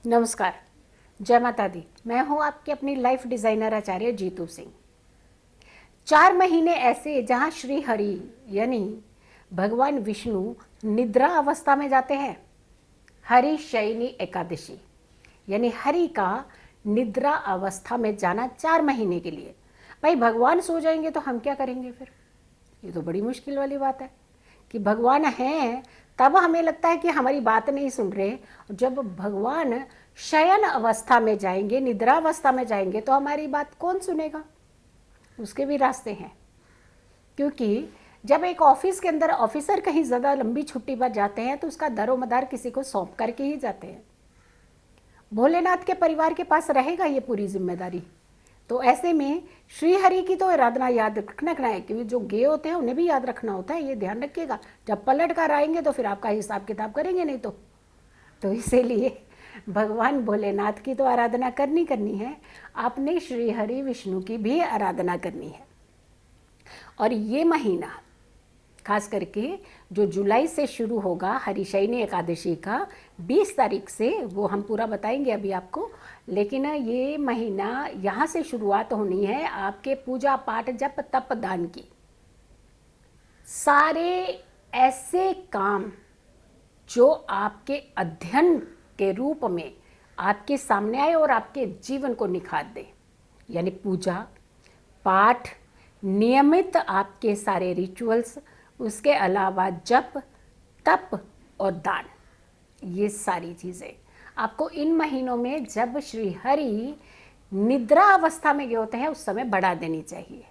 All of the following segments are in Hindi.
नमस्कार। जय माता दी। मैं हूँ आपकी अपनी लाइफ डिज़ाइनर आचार्य जीतू सिंह। 4 महीने ऐसे जहाँ श्री हरि यानी भगवान विष्णु निद्रा अवस्था में जाते हैं। हरि शयनी एकादशी यानी हरि का निद्रा अवस्था में जाना 4 महीने के लिए। भाई भगवान सो जाएंगे तो हम क्या करेंगे फिर? ये तो बड़ी मुश्किल वाली बात है कि भगवान हैं तब हमें लगता है कि हमारी बात नहीं सुन रहे। जब भगवान शयन अवस्था में जाएंगे, निद्रा अवस्था में जाएंगे, तो हमारी बात कौन सुनेगा? उसके भी रास्ते हैं। क्योंकि जब एक ऑफिस के अंदर ऑफिसर कहीं ज़्यादा लंबी छुट्टी पर जाते हैं तो उसका दरोमदार किसी को सौंप करके ही जाते हैं। भोलेनाथ के परिवार के पास रहेगा ये पूरी जिम्मेदारी। तो ऐसे में श्री हरि की तो आराधना याद रखना है, क्योंकि जो गे होते हैं उन्हें भी याद रखना होता है। ये ध्यान रखिएगा, जब पलट कर आएंगे तो फिर आपका हिसाब किताब करेंगे नहीं तो इसीलिए भगवान भोलेनाथ की तो आराधना करनी है, आपने श्री हरि विष्णु की भी आराधना करनी है। और ये महीना खास करके जो जुलाई से शुरू होगा हरिशयनी एकादशी का 20 तारीख से, वो हम पूरा बताएंगे अभी आपको। लेकिन ये महीना यहाँ से शुरुआत होनी है आपके पूजा पाठ जप तप दान की। सारे ऐसे काम जो आपके अध्ययन के रूप में आपके सामने आए और आपके जीवन को निखार दे, यानी पूजा पाठ, नियमित आपके सारे रिचुअल्स, उसके अलावा जप तप और दान, ये सारी चीज़ें आपको इन महीनों में जब श्री हरि निद्रा अवस्था में गए होते हैं उस समय बढ़ा देनी चाहिए।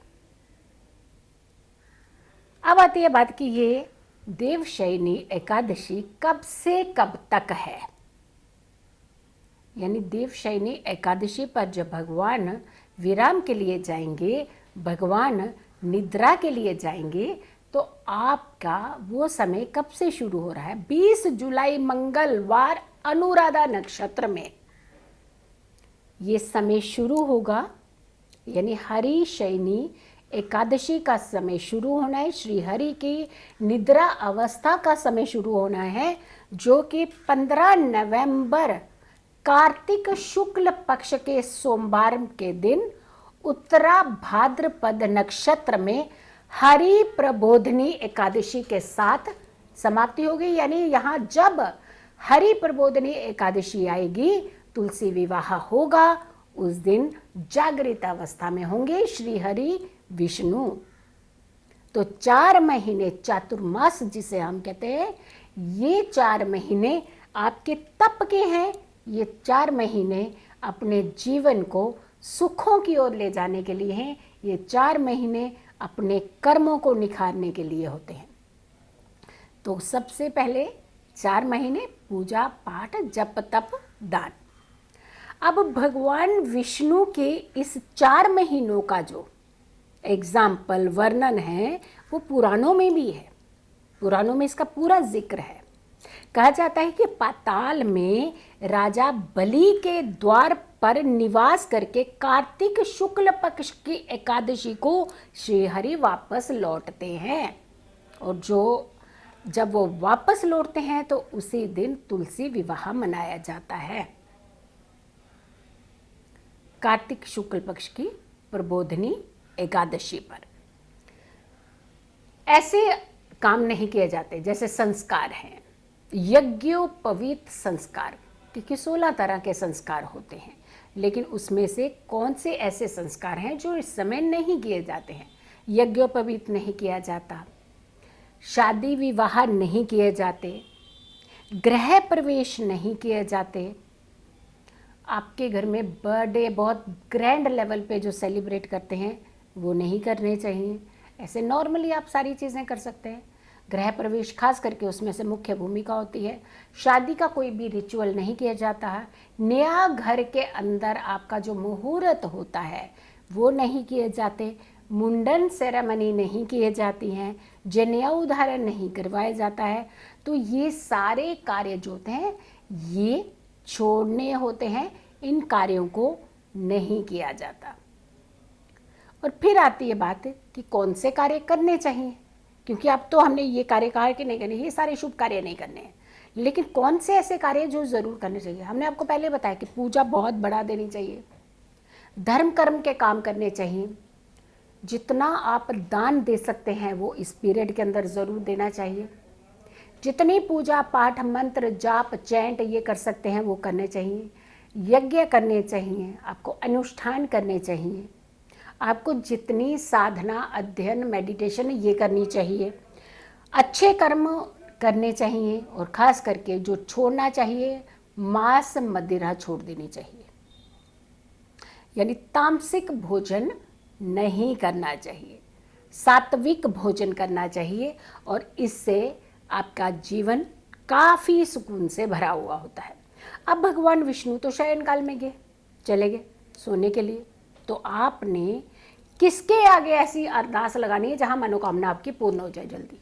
अब आती है बात कि ये देवशयनी एकादशी कब से कब तक है। यानी देवशयनी एकादशी पर जब भगवान विराम के लिए जाएंगे, भगवान निद्रा के लिए जाएंगे, तो आपका वो समय कब से शुरू हो रहा है? 20 जुलाई मंगलवार अनुराधा नक्षत्र में ये समय शुरू होगा। यानी हरि शयनी एकादशी का समय शुरू होना है, श्री हरि की निद्रा अवस्था का समय शुरू होना है, जो कि 15 नवंबर कार्तिक शुक्ल पक्ष के सोमवार के दिन उत्तरा भाद्रपद नक्षत्र में हरि प्रबोधनी एकादशी के साथ समाप्ति होगी। यानी यहाँ जब हरि प्रबोधनी एकादशी आएगी, तुलसी विवाह होगा, उस दिन जागृत अवस्था में होंगे श्री हरि विष्णु। तो 4 महीने चातुर्मास जिसे हम कहते हैं, ये 4 महीने आपके तप के हैं। ये 4 महीने अपने जीवन को सुखों की ओर ले जाने के लिए हैं। ये 4 महीने अपने कर्मों को निखारने के लिए होते हैं। तो सबसे पहले 4 महीने पूजा पाठ जप तप दान। अब भगवान विष्णु के इस 4 महीनों का जो एग्जाम्पल वर्णन है वो पुराणों में भी है। पुराणों में इसका पूरा जिक्र है। कहा जाता है कि पाताल में राजा बलि के द्वार पर निवास करके कार्तिक शुक्ल पक्ष की एकादशी को श्री हरि वापस लौटते हैं। और जब वो वापस लौटते हैं तो उसी दिन तुलसी विवाह मनाया जाता है। कार्तिक शुक्ल पक्ष की प्रबोधनी एकादशी पर ऐसे काम नहीं किए जाते जैसे संस्कार हैं, यज्ञोपवीत संस्कार, क्योंकि 16 तरह के संस्कार होते हैं। लेकिन उसमें से कौन से ऐसे संस्कार हैं जो इस समय नहीं किए जाते हैं? यज्ञोपवीत नहीं किया जाता, शादी विवाह नहीं किए जाते, गृह प्रवेश नहीं किए जाते, आपके घर में बर्थडे बहुत ग्रैंड लेवल पे जो सेलिब्रेट करते हैं वो नहीं करने चाहिए। ऐसे नॉर्मली आप सारी चीज़ें कर सकते हैं। गृह प्रवेश खास करके उसमें से मुख्य भूमिका होती है। शादी का कोई भी रिचुअल नहीं किया जाता है। नया घर के अंदर आपका जो मुहूर्त होता है वो नहीं किए जाते। मुंडन सेरेमनी नहीं किए जाती हैं। जनेऊ धारण नहीं करवाया जाता है। तो ये सारे कार्य जो होते हैं ये छोड़ने होते हैं। इन कार्यों को नहीं किया जाता। और फिर आती है बात कि कौन से कार्य करने चाहिए, क्योंकि अब तो हमने ये कार्य कहा कि नहीं करने, ये सारे शुभ कार्य नहीं करने हैं। लेकिन कौन से ऐसे कार्य जो ज़रूर करने चाहिए? हमने आपको पहले बताया कि पूजा बहुत बढ़ा देनी चाहिए, धर्म कर्म के काम करने चाहिए, जितना आप दान दे सकते हैं वो इस पीरियड के अंदर ज़रूर देना चाहिए, जितनी पूजा पाठ मंत्र जाप चैंट ये कर सकते हैं वो करने चाहिए, यज्ञ करने चाहिए, आपको अनुष्ठान करने चाहिए, आपको जितनी साधना अध्ययन मेडिटेशन ये करनी चाहिए, अच्छे कर्म करने चाहिए, और ख़ास करके जो छोड़ना चाहिए मांस मदिरा छोड़ देनी चाहिए, यानी तामसिक भोजन नहीं करना चाहिए, सात्विक भोजन करना चाहिए, और इससे आपका जीवन काफ़ी सुकून से भरा हुआ होता है। अब भगवान विष्णु तो शयन काल में चले गए सोने के लिए, तो आपने किसके आगे ऐसी अरदास लगानी है जहां मनोकामना आपकी पूर्ण हो जाए जल्दी?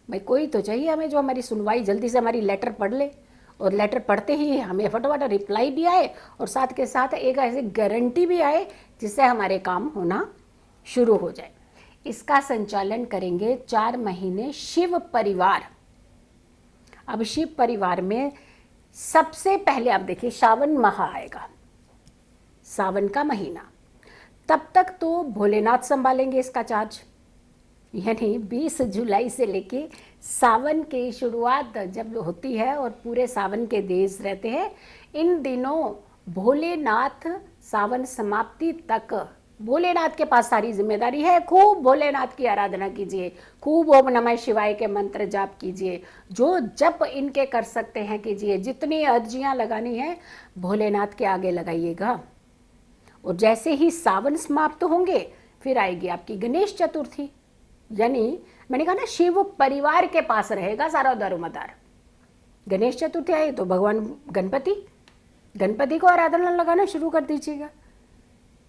भाई कोई तो चाहिए हमें जो हमारी सुनवाई जल्दी से, हमारी लेटर पढ़ ले, और लेटर पढ़ते ही हमें फटाफट रिप्लाई भी आए, और साथ के साथ एक ऐसी गारंटी भी आए जिससे हमारे काम होना शुरू हो जाए। इसका संचालन करेंगे 4 महीने शिव परिवार। अब शिव परिवार में सबसे पहले आप देखिए सावन माह आएगा, सावन का महीना, तब तक तो भोलेनाथ संभालेंगे इसका चार्ज, यानी 20 जुलाई से लेके सावन की शुरुआत जब होती है और पूरे सावन के देश रहते हैं, इन दिनों भोलेनाथ सावन समाप्ति तक भोलेनाथ के पास सारी जिम्मेदारी है। खूब भोलेनाथ की आराधना कीजिए, खूब ओम नमः शिवाय के मंत्र जाप कीजिए, जो जप इनके कर सकते हैं कीजिए, जितनी अर्जियां लगानी है भोलेनाथ के आगे लगाइएगा। और जैसे ही सावन समाप्त होंगे फिर आएगी आपकी गणेश चतुर्थी, यानी मैंने कहा ना शिव परिवार के पास रहेगा सारा दारोमदार। गणेश चतुर्थी आई तो भगवान गणपति को आराधना लगाना शुरू कर दीजिएगा,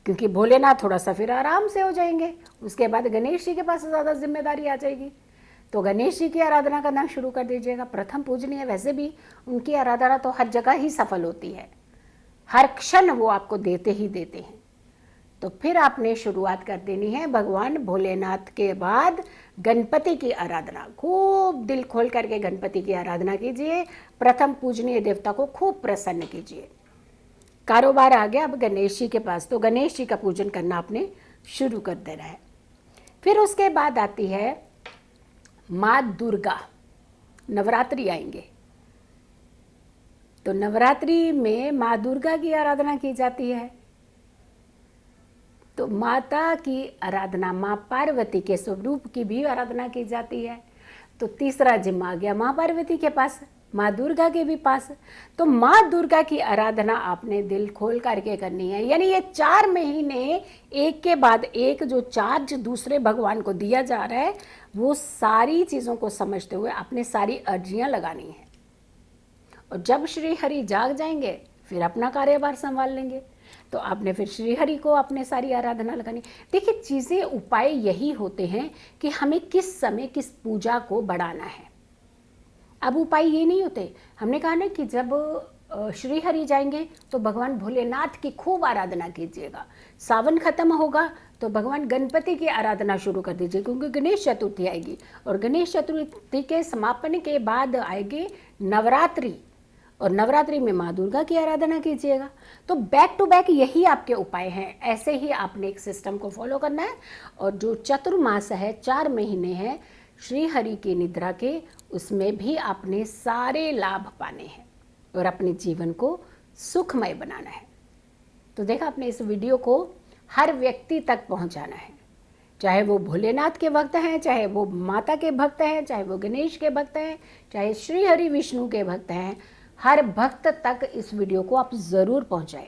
क्योंकि भोलेनाथ थोड़ा सा फिर आराम से हो जाएंगे, उसके बाद गणेश जी के पास ज़्यादा जिम्मेदारी आ जाएगी, तो गणेश जी की आराधना करना शुरू कर दीजिएगा। प्रथम पूजनीय, वैसे भी उनकी आराधना तो हर जगह ही सफल होती है, हर क्षण वो आपको देते ही देते हैं। तो फिर आपने शुरुआत कर देनी है भगवान भोलेनाथ के बाद गणपति की आराधना। खूब दिल खोल करके गणपति की आराधना कीजिए, प्रथम पूजनीय देवता को खूब प्रसन्न कीजिए। कारोबार आ गया अब गणेश जी के पास, तो गणेश जी का पूजन करना आपने शुरू कर देना है। फिर उसके बाद आती है माँ दुर्गा, नवरात्रि आएंगे, तो नवरात्रि में माँ दुर्गा की आराधना की जाती है। तो माता की आराधना, माँ पार्वती के स्वरूप की भी आराधना की जाती है। तो तीसरा जिम्मा आ गया माँ पार्वती के पास, माँ दुर्गा के भी पास। तो माँ दुर्गा की आराधना आपने दिल खोल करके करनी है, यानी ये 4 महीने एक के बाद एक जो चार्ज दूसरे भगवान को दिया जा रहा है, वो सारी चीज़ों को समझते हुए आपने सारी अर्जियाँ लगानी है। और जब श्री हरि जाग जाएंगे फिर अपना कार्यभार संभाल लेंगे, तो आपने फिर श्री हरि को आपने सारी आराधना लगानी। देखिए चीज़ें, उपाय यही होते हैं कि हमें किस समय किस पूजा को बढ़ाना है। अब उपाय ये नहीं होते, हमने कहा ना कि जब श्री हरि जाएंगे तो भगवान भोलेनाथ की खूब आराधना कीजिएगा, सावन खत्म होगा तो भगवान गणपति की आराधना शुरू कर दीजिए, क्योंकि गणेश चतुर्थी आएगी, और गणेश चतुर्थी के समापन के बाद आएगी नवरात्रि, और नवरात्रि में माँ दुर्गा की आराधना कीजिएगा। तो बैक टू बैक यही आपके उपाय हैं, ऐसे ही आपने एक सिस्टम को फॉलो करना है। और जो चतुर्मास है, 4 महीने हैं श्री हरि की निद्रा के, उसमें भी आपने सारे लाभ पाने हैं और अपने जीवन को सुखमय बनाना है। तो देखा, आपने इस वीडियो को हर व्यक्ति तक पहुंचाना है, चाहे वो भोलेनाथ के भक्त हैं, चाहे वो माता के भक्त हैं, चाहे वो गणेश के भक्त हैं, चाहे श्री हरि विष्णु के भक्त हैं, हर भक्त तक इस वीडियो को आप ज़रूर पहुंचाएं।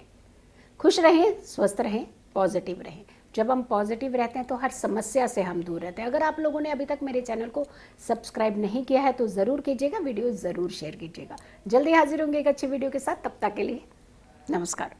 खुश रहें, स्वस्थ रहें, पॉजिटिव रहें। जब हम पॉजिटिव रहते हैं तो हर समस्या से हम दूर रहते हैं। अगर आप लोगों ने अभी तक मेरे चैनल को सब्सक्राइब नहीं किया है तो ज़रूर कीजिएगा, वीडियो ज़रूर शेयर कीजिएगा। जल्दी हाजिर होंगे एक अच्छी वीडियो के साथ, तब तक के लिए नमस्कार।